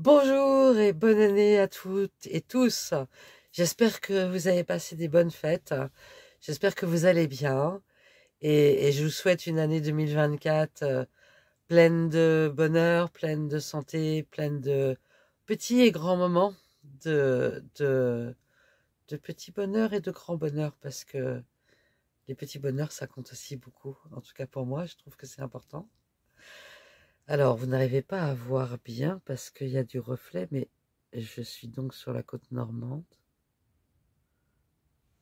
Bonjour et bonne année à toutes et tous. J'espère que vous avez passé des bonnes fêtes. J'espère que vous allez bien. Et je vous souhaite une année 2024 pleine de bonheur, pleine de santé, pleine de petits et grands moments, de, de, de petits bonheurs et de grands bonheurs, parce que les petits bonheurs, ça compte aussi beaucoup. En tout cas pour moi, je trouve que c'est important. Alors, vous n'arrivez pas à voir bien parce qu'il y a du reflet, mais je suis donc sur la côte normande.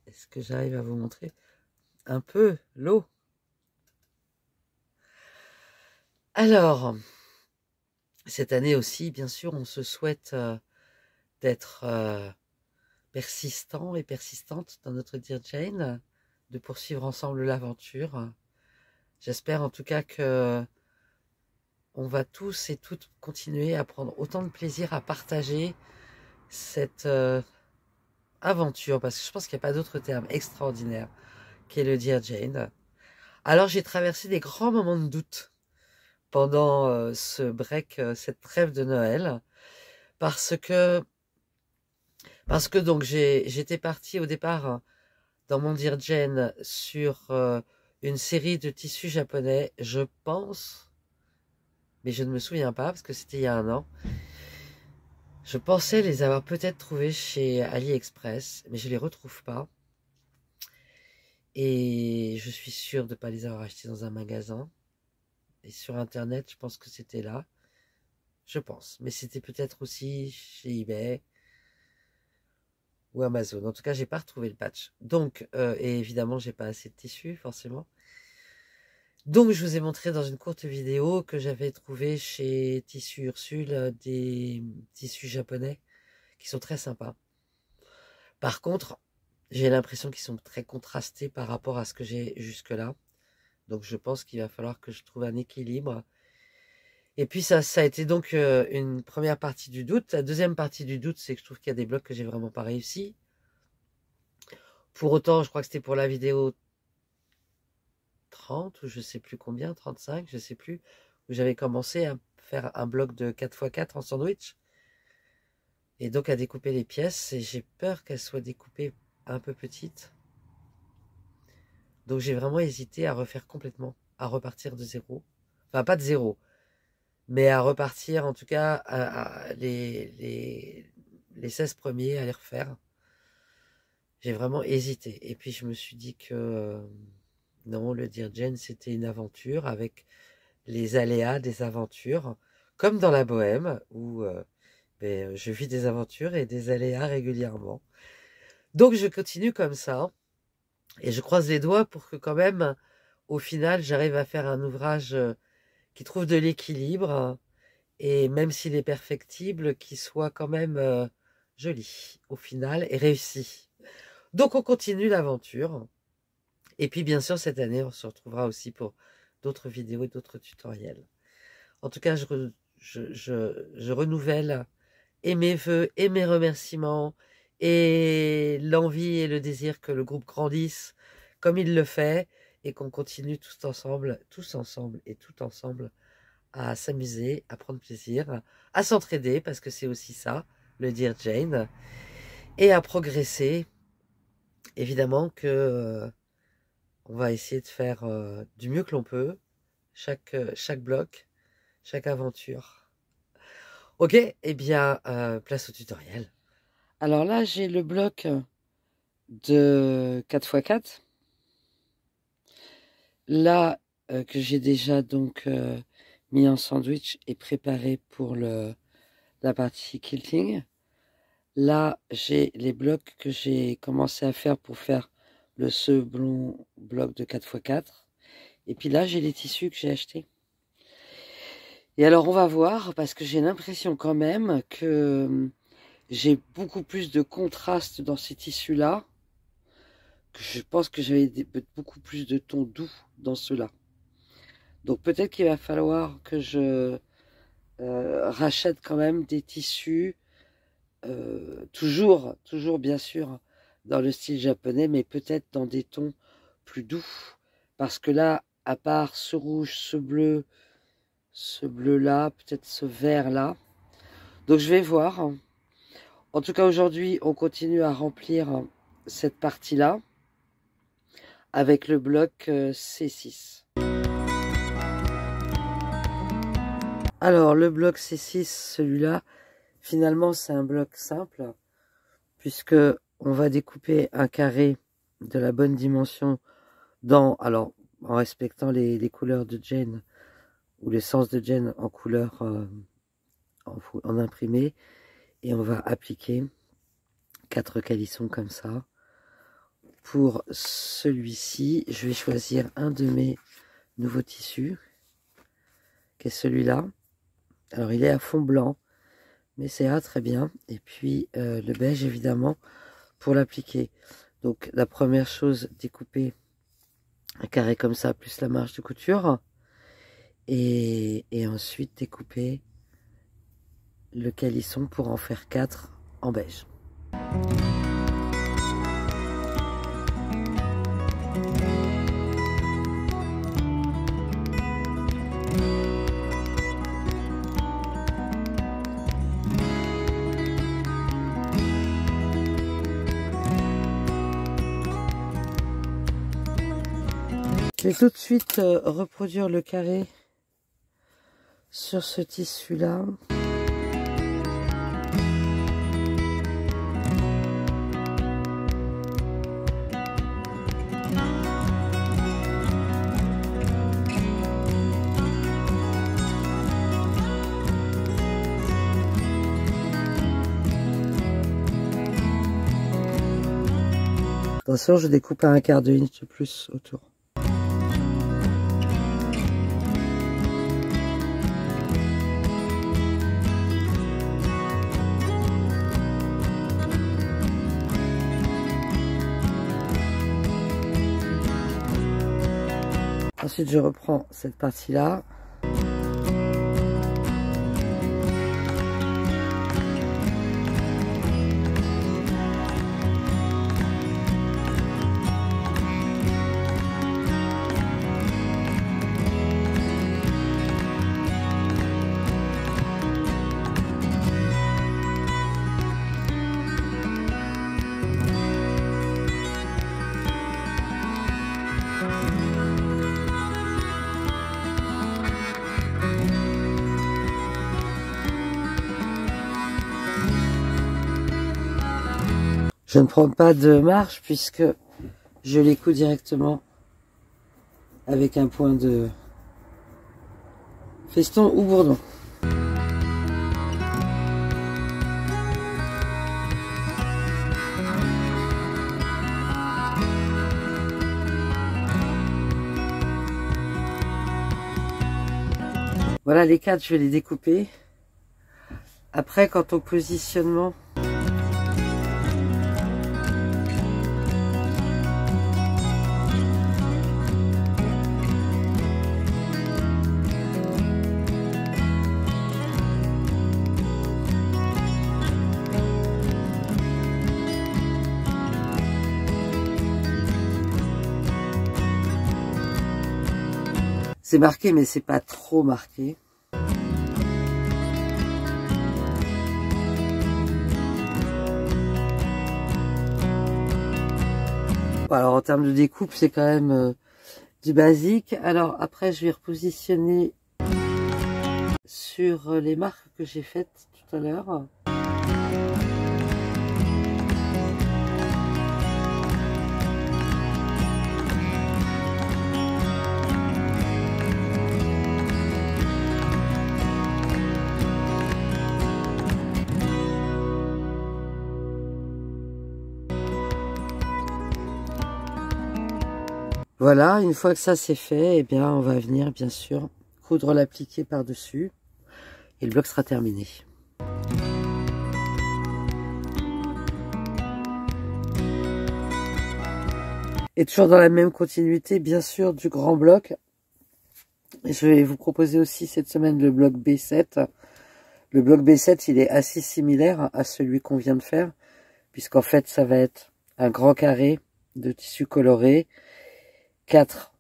Est-ce que j'arrive à vous montrer un peu l'eau? Alors, cette année aussi, bien sûr, on se souhaite d'être persistant et persistante dans notre Dear Jane, de poursuivre ensemble l'aventure. J'espère en tout cas que on va tous et toutes continuer à prendre autant de plaisir à partager cette aventure, parce que je pense qu'il n'y a pas d'autre terme extraordinaire qu'est le Dear Jane. Alors j'ai traversé des grands moments de doute pendant ce break, cette trêve de Noël, parce que donc j'étais partie au départ dans mon Dear Jane sur une série de tissus japonais, je pense, mais je ne me souviens pas parce que c'était il y a un an. Je pensais les avoir peut-être trouvés chez AliExpress, mais je les retrouve pas. Et je suis sûre de ne pas les avoir achetés dans un magasin. Et sur Internet, je pense que c'était là. Je pense. Mais c'était peut-être aussi chez eBay ou Amazon. En tout cas, j'ai pas retrouvé le patch. Donc, et évidemment, j'ai pas assez de tissu, forcément. Donc, je vous ai montré dans une courte vidéo que j'avais trouvé chez Tissu Ursule des tissus japonais qui sont très sympas. Par contre, j'ai l'impression qu'ils sont très contrastés par rapport à ce que j'ai jusque-là. Donc, je pense qu'il va falloir que je trouve un équilibre. Et puis ça a été donc une première partie du doute. La deuxième partie du doute, c'est que je trouve qu'il y a des blocs que j'ai vraiment pas réussi. Pour autant, je crois que c'était pour la vidéo 30 ou je sais plus combien, 35, je sais plus, où j'avais commencé à faire un bloc de 4x4 en sandwich. Et donc à découper les pièces. Et j'ai peur qu'elles soient découpées un peu petites. Donc j'ai vraiment hésité à refaire complètement, à repartir de zéro. Enfin, pas de zéro, mais à repartir en tout cas les 16 premiers à les refaire. J'ai vraiment hésité. Et puis je me suis dit que non, le Dear Jane, c'était une aventure avec les aléas des aventures, comme dans la Bohème, où je vis des aventures et des aléas régulièrement. Donc je continue comme ça, et je croise les doigts pour que quand même, au final, j'arrive à faire un ouvrage qui trouve de l'équilibre, et même s'il est perfectible, qui soit quand même joli au final et réussi. Donc on continue l'aventure. Et puis bien sûr, cette année, on se retrouvera aussi pour d'autres vidéos et d'autres tutoriels. En tout cas, je renouvelle et mes vœux et mes remerciements et l'envie et le désir que le groupe grandisse comme il le fait et qu'on continue tous ensemble et tout ensemble à s'amuser, à prendre plaisir, à s'entraider parce que c'est aussi ça, le Dear Jane, et à progresser. Évidemment que on va essayer de faire du mieux que l'on peut, chaque bloc, chaque aventure. Ok, eh bien, place au tutoriel. Alors là, j'ai le bloc de 4x4. Là, que j'ai déjà donc mis en sandwich et préparé pour la partie quilting. Là, j'ai les blocs que j'ai commencé à faire pour faire le second bloc de 4x4. Et puis là, j'ai les tissus que j'ai achetés. Et alors, on va voir, parce que j'ai l'impression quand même que j'ai beaucoup plus de contraste dans ces tissus-là. Que je pense que j'avais beaucoup plus de tons doux dans ceux-là. Donc peut-être qu'il va falloir que je rachète quand même des tissus, toujours bien sûr dans le style japonais, mais peut-être dans des tons plus doux. Parce que là, à part ce rouge, ce bleu là, peut-être ce vert là, Donc je vais voir. En tout cas aujourd'hui on continue à remplir cette partie-là avec le bloc C6. Alors le bloc C6, celui-là, finalement c'est un bloc simple puisque on va découper un carré de la bonne dimension alors en respectant les couleurs de Jane ou les sens de Jane en couleur en imprimé, et on va appliquer 4 calissons comme ça. Pour celui-ci, je vais choisir un de mes nouveaux tissus, qui est celui-là. Alors il est à fond blanc, mais c'est très bien. Et puis le beige évidemment pour l'appliquer. Donc la première chose, découper un carré comme ça, plus la marge de couture. Et ensuite découper le calisson pour en faire 4 en beige. Je vais tout de suite reproduire le carré sur ce tissu-là. Attention, je découpe à 1/4 inch de plus autour. Ensuite, je reprends cette partie-là. Je ne prends pas de marge puisque je les couds directement avec un point de feston ou bourdon. Voilà les 4, je vais les découper. Après, quant au positionnement, c'est marqué, mais c'est pas trop marqué. Alors en termes de découpe, c'est quand même du basique. Alors après, je vais repositionner sur les marques que j'ai faites tout à l'heure. Voilà, une fois que ça c'est fait, eh bien on va venir bien sûr coudre l'appliqué par-dessus et le bloc sera terminé. Et toujours dans la même continuité bien sûr du grand bloc, je vais vous proposer aussi cette semaine le bloc B7. Le bloc B7 il est assez similaire à celui qu'on vient de faire, puisqu'en fait ça va être un grand carré de tissu coloré, 4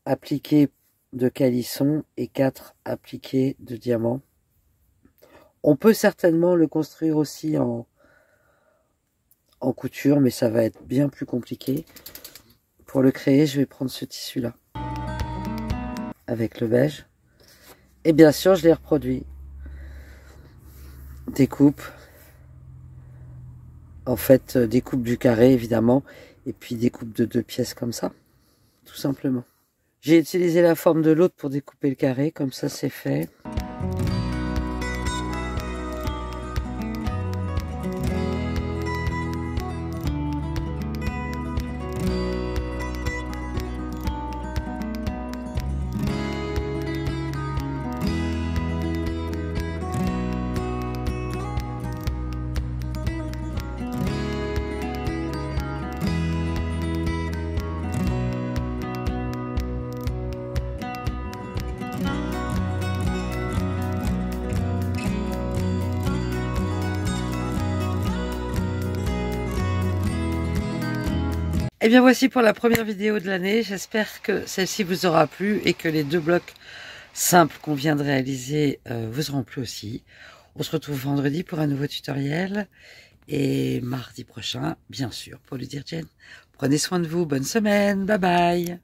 appliqués de calisson et 4 appliqués de diamant. On peut certainement le construire aussi en couture, mais ça va être bien plus compliqué. Pour le créer, je vais prendre ce tissu-là, avec le beige. Et bien sûr, je les reproduis. Découpe. En fait, découpe du carré, évidemment. Et puis découpe de 2 pièces comme ça, tout simplement. J'ai utilisé la forme de l'autre pour découper le carré, comme ça c'est fait. Et bien voici pour la première vidéo de l'année. J'espère que celle-ci vous aura plu et que les 2 blocs simples qu'on vient de réaliser vous auront plu aussi. On se retrouve vendredi pour un nouveau tutoriel et mardi prochain, bien sûr, pour le dire Jen. Prenez soin de vous, bonne semaine, bye bye.